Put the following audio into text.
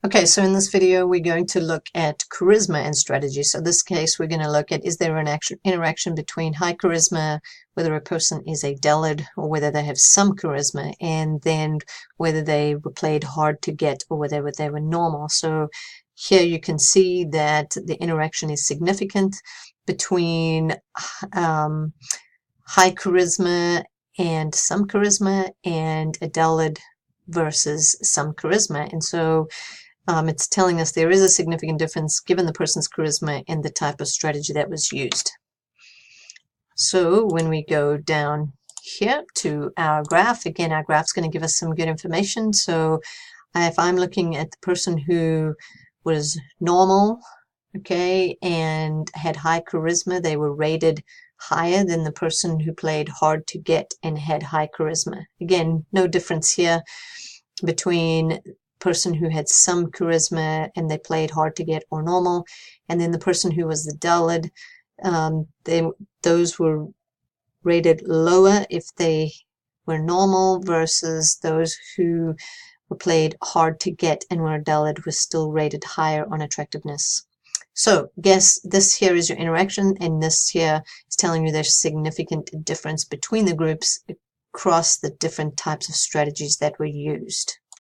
Okay, so in this video, we're going to look at charisma and strategy. So in this case, we're going to look at, is there an interaction between high charisma, whether a person is a dullard or whether they have some charisma, and then whether they were played hard to get or whether they were normal. So here you can see that the interaction is significant between high charisma and some charisma, and a dullard versus some charisma. And so it's telling us there is a significant difference given the person's charisma and the type of strategy that was used. So when we go down here to our graph, again, our graph's going to give us some good information. So if I'm looking at the person who was normal, okay, and had high charisma, they were rated higher than the person who played hard to get and had high charisma. Again, no difference here between person who had some charisma and they played hard to get or normal, and then the person who was the dullard, those were rated lower if they were normal, versus those who were played hard to get and were a dullard was still rated higher on attractiveness. So guess this here is your interaction, and this here is telling you there's significant difference between the groups across the different types of strategies that were used.